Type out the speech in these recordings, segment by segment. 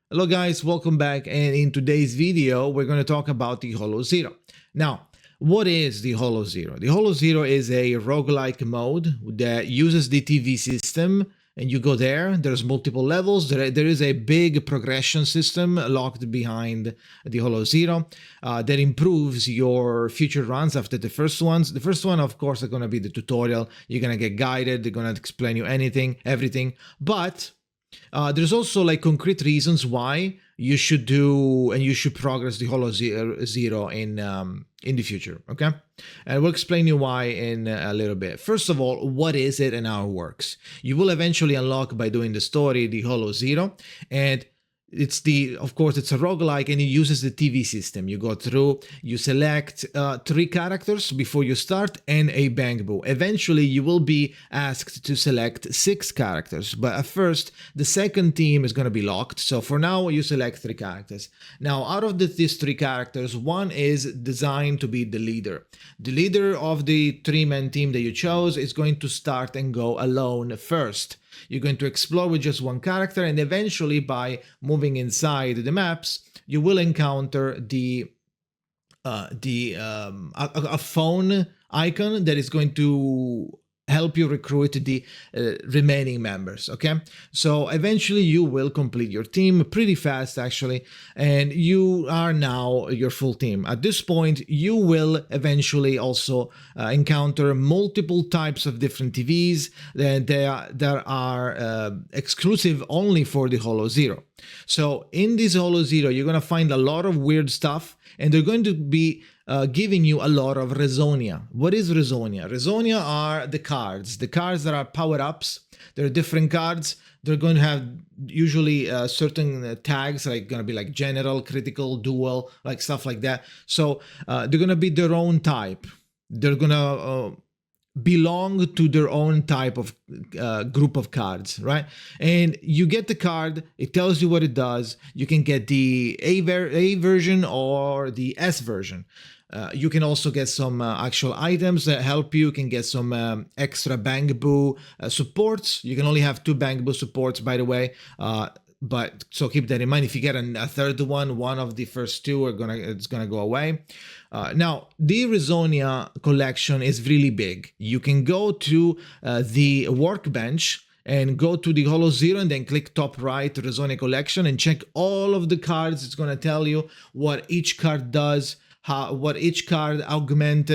Hello guys, welcome back, and in today's video we're going to talk about the Holo Zero. Now, what is the Holo Zero? The Holo Zero is a roguelike mode that uses the TV system, and you go there's multiple levels, there is a big progression system locked behind the Holo Zero that improves your future runs after the first ones. The first one, of course, are going to be the tutorial. You're going to get guided, they're going to explain you everything, but there's also like concrete reasons why you should do and you should progress the Holo Zero in the future. Okay, and we'll explain you why in a little bit. First of all, what is it and how it works? You will eventually unlock by doing the story the Holo Zero, and of course it's a roguelike, and it uses the TV system. You go through, you select 3 characters before you start and a bangbu. Eventually you will be asked to select 6 characters, but at first the second team is going to be locked. So for now you select 3 characters. Now out of these 3 characters, one is designed to be the leader. The leader of the 3-man team that you chose is going to start and go alone first. You're going to explore with just one character, and eventually by moving inside the maps, you will encounter a phone icon that is going to help you recruit the remaining members. Okay, so eventually you will complete your team pretty fast actually, and you are now your full team. At this point you will eventually also encounter multiple types of different TVs that are exclusive only for the Holo Zero. So in this Holo Zero you're going to find a lot of weird stuff, and they're going to be giving you a lot of Resonia. What is Resonia? Resonia are the cards that are power-ups. They're different cards. They're going to have usually certain tags, like going to be like general, critical, dual, like stuff like that. So they're going to be their own type. They're going to belong to their own type of group of cards, right? And you get the card, it tells you what it does. You can get the A version or the S version. You can also get some actual items that help you. You can get some extra bangbu supports. You can only have 2 bangbu supports, by the way. But so keep that in mind. If you get a third one of the first 2 it's gonna go away. Now the Resonia collection is really big. You can go to the workbench and go to the Holo Zero and then click top right Resonia collection and check all of the cards. It's gonna tell you what each card does, what each card augment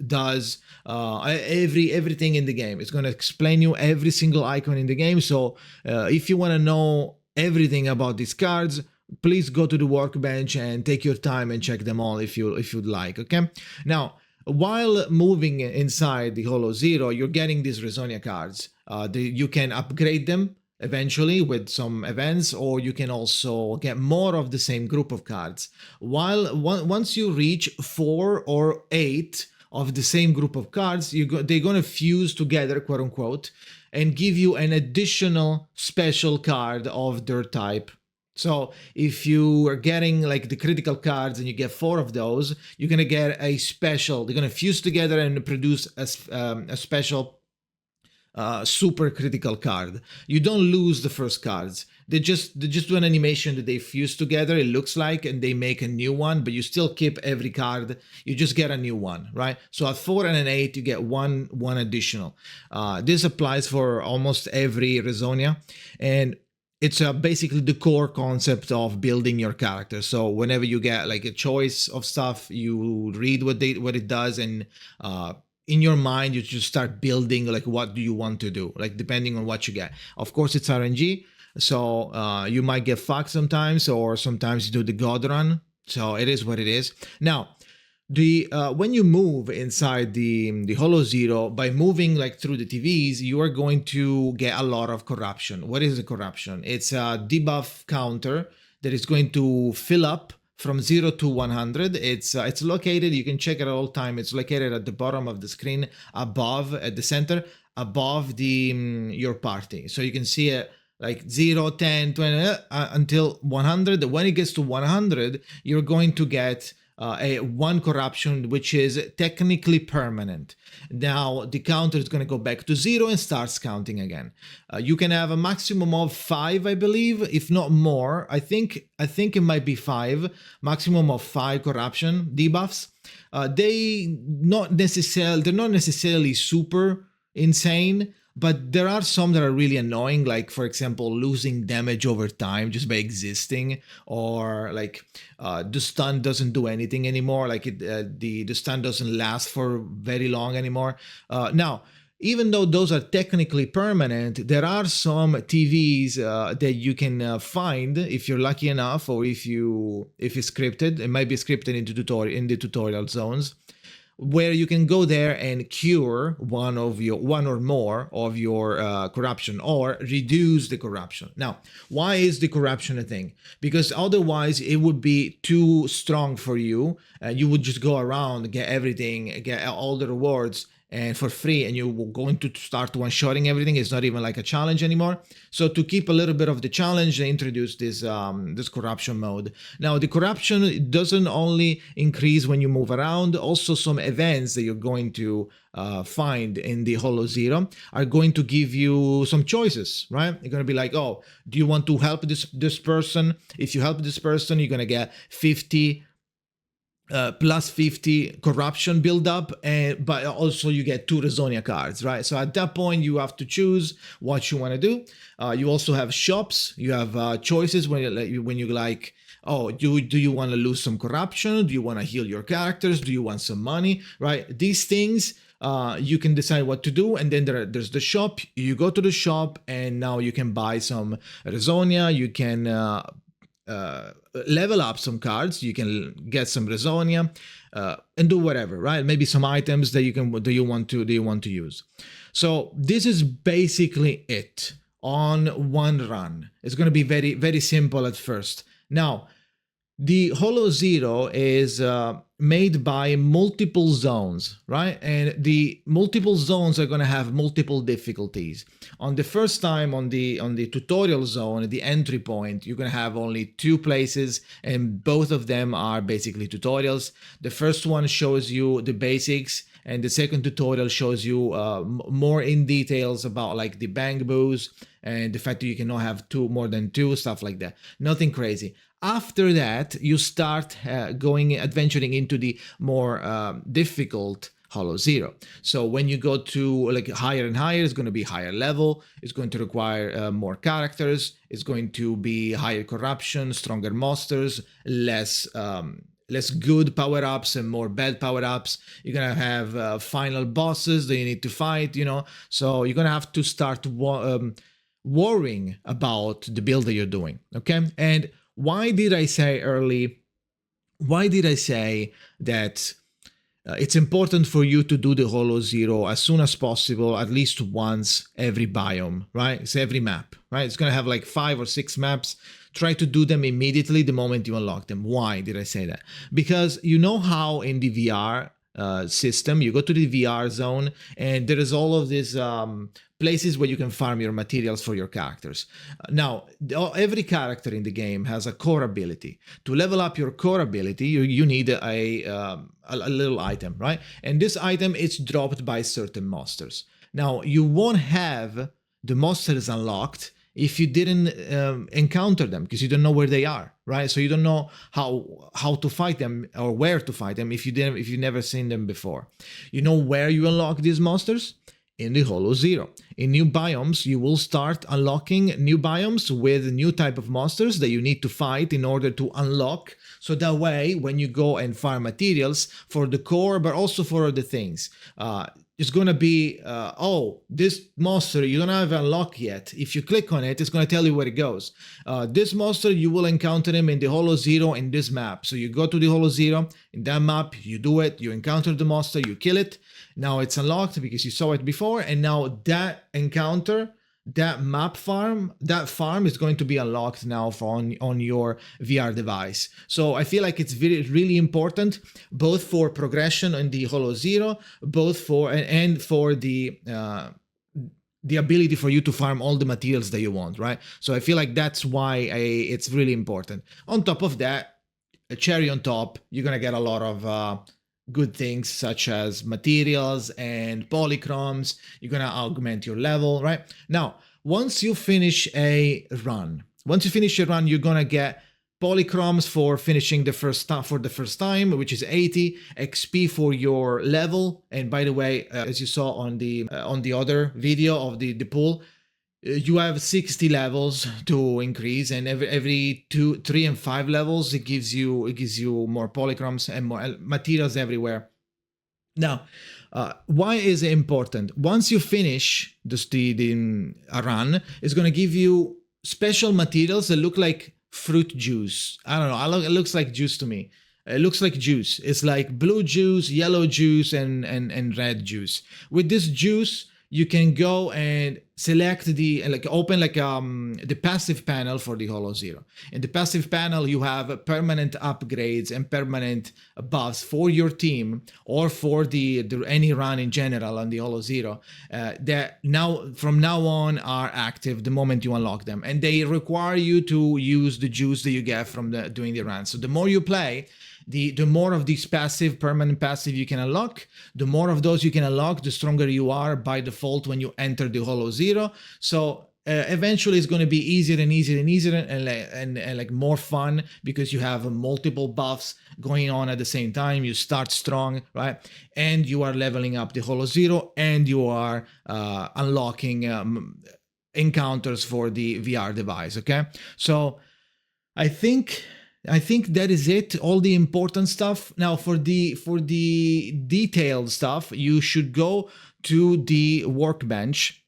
does, everything in the game. It's going to explain you every single icon in the game. So if you want to know everything about these cards, please go to the workbench and take your time and check them all if you'd like. Okay, now while moving inside the Holo Zero, you're getting these Resonia cards. You can upgrade them eventually with some events, or you can also get more of the same group of cards. Once you reach 4 or 8 of the same group of cards, they're going to fuse together, quote unquote, and give you an additional special card of their type. So if you are getting like the critical cards and you get 4 of those, you're going to get a special. They're going to fuse together and produce a special super critical card. You don't lose the first cards. They just do an animation that they fuse together, it looks like, and they make a new one, but you still keep every card. You just get a new one, right? So at 4 and an 8 you get one additional. This applies for almost every Resonia, and it's basically the core concept of building your character. So whenever you get like a choice of stuff, you read what it does, and in your mind you just start building like what do you want to do, like depending on what you get. Of course it's RNG, so you might get fucked sometimes, or sometimes you do the god run. So it is what it is. Now when you move inside the Holo Zero, by moving like through the TVs, you are going to get a lot of corruption. What is the corruption? It's a debuff counter that is going to fill up from 0 to 100. It's located, you can check it all time. It's located at the bottom of the screen, above, at the center, above your party. So you can see it like 0, 10, 20, until 100. When it gets to 100, you're going to get one corruption which is technically permanent. Now the counter is going to go back to 0 and starts counting again. You can have a maximum of 5, I believe, if not more. I think it might be 5, maximum of 5 corruption debuffs. They're not necessarily super insane, but there are some that are really annoying, like for example losing damage over time just by existing, or like the stun doesn't do anything anymore, like the stun doesn't last for very long anymore. Now, even though those are technically permanent, there are some TVs that you can find if you're lucky enough, or if it's scripted. It might be scripted in the tutorial zones, where you can go there and cure one or more of your corruption, or reduce the corruption. Now, why is the corruption a thing? Because otherwise it would be too strong for you. You would just go around, get everything, get all the rewards, and for free, and you're going to start one-shotting everything. It's not even like a challenge anymore. So to keep a little bit of the challenge, they introduced this corruption mode. Now, the corruption doesn't only increase when you move around. Also, some events that you're going to find in the Holo Zero are going to give you some choices, right? You're going to be like, oh, do you want to help this person? If you help this person, you're going to get 50 plus 50 corruption build up, but also you get 2 Resonia cards, right? So at that point you have to choose what you want to do. You also have shops. You have choices when you like, oh, do you want to lose some corruption? Do you want to heal your characters? Do you want some money, right? These things you can decide what to do. And then there's the shop. You go to the shop and now you can buy some Resonia. You can level up some cards, you can get some Resonia, and do whatever, right? Maybe some items that you want to use. So this is basically it on one run. It's going to be very, very simple at first. Now, the Holo Zero is made by multiple zones, right? And the multiple zones are going to have multiple difficulties. On the first time, on the tutorial zone, the entry point, you're going to have only 2 places, and both of them are basically tutorials. The first one shows you the basics, and the second tutorial shows you more in details about like the bang boos and the fact that you cannot have more than 2, stuff like that. Nothing crazy. After that, you start adventuring into the more difficult Holo Zero. So when you go to like higher and higher, it's going to be higher level. It's going to require more characters. It's going to be higher corruption, stronger monsters, less good power-ups and more bad power-ups. You're going to have final bosses that you need to fight, So you're going to have to start worrying about the build that you're doing, okay? And why did I say that it's important for you to do the Holo Zero as soon as possible, at least once every biome, right? It's every map, right? It's going to have like 5 or 6 maps. Try to do them immediately the moment you unlock them. Why did I say that? Because you know how in the VR system, you go to the VR zone and there is all of these places where you can farm your materials for your characters. Now, every character in the game has a core ability. To level up your core ability, you need a little item, right? And this item is dropped by certain monsters. Now, you won't have the monsters unlocked if you didn't encounter them, because you don't know where they are, right? So you don't know how to fight them or where to fight them if you've never seen them before. You know where you unlock these monsters? In the Holo Zero. In new biomes, you will start unlocking new biomes with new type of monsters that you need to fight in order to unlock. So that way, when you go and farm materials for the core, but also for other things, it's going to be, this monster you don't have unlocked yet. If you click on it, it's going to tell you where it goes. This monster, you will encounter him in the Holo Zero in this map. So you go to the Holo Zero, in that map, you do it, you encounter the monster, you kill it. Now it's unlocked because you saw it before, and now that encounter, that farm is going to be unlocked now on your VR device. So I feel like it's really important, both for progression in the Holo Zero, both for the ability for you to farm all the materials that you want, right? So I feel like that's why it's really important. On top of that, a cherry on top, you're gonna get a lot of good things such as materials and polychromes. You're gonna augment your level, right? Now, once you finish a run, you're gonna get polychromes for finishing the first time, which is 80 XP for your level. And by the way, as you saw on the other video of the pool, you have 60 levels to increase, and every 2, 3, and 5 levels it gives you more polychromes and more materials everywhere. Now, why is it important? Once you finish a run, it's going to give you special materials that look like fruit juice. I don't know. It looks like juice to me. It looks like juice. It's like blue juice, yellow juice, and red juice. With this juice, you can go and select open the passive panel for the Holo Zero. In the passive panel, you have permanent upgrades and permanent buffs for your team or for any run in general on the Holo Zero that from now on are active the moment you unlock them, and they require you to use the juice that you get from doing the run. So the more you play, the more of these permanent passive you can unlock. The more of those you can unlock, the stronger you are by default when you enter the Holo Zero. So eventually it's going to be easier and easier and easier and like more fun because you have multiple buffs going on at the same time. You start strong, right? And you are leveling up the Holo Zero, and you are unlocking encounters for the VR device, okay? So I think that is it, all the important stuff. Now for the detailed stuff, you should go to the workbench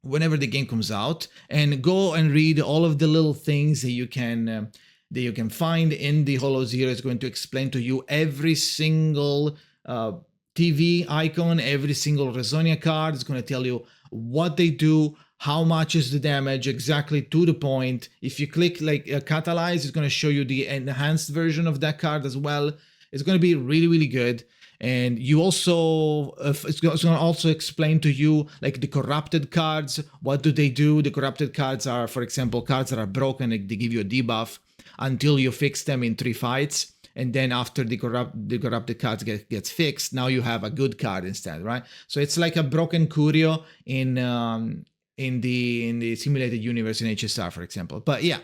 whenever the game comes out and go and read all of the little things that you can find in the Holo Zero. It's going to explain to you every single TV icon, every single Resonia card. It's going to tell you what they do, how much is the damage, exactly to the point. If you click catalyze, it's going to show you the enhanced version of that card as well. It's going to be really, really good. And you also, it's going to also explain to you like the corrupted cards. What do they do? The corrupted cards are, for example, cards that are broken. They give you a debuff until you fix them in 3 fights. And then after the corrupted card gets fixed, now you have a good card instead, right? So it's like a broken Curio in the simulated universe in HSR, for example. But yeah,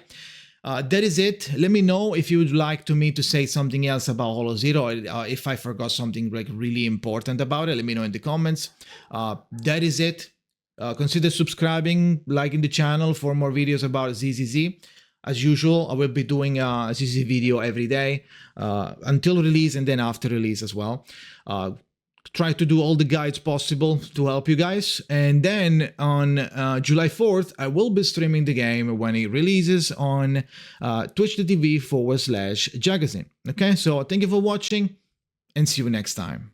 that is it. Let me know if you would like me to say something else about Holo Zero, or if I forgot something like really important about it. Let me know in the comments. That is it. Consider subscribing, liking the channel for more videos about ZZZ. As usual, I will be doing a ZZZ video every day until release and then after release as well. Try to do all the guides possible to help you guys. And then on July 4th, I will be streaming the game when it releases on twitch.tv/Jakazin. Okay, so thank you for watching and see you next time.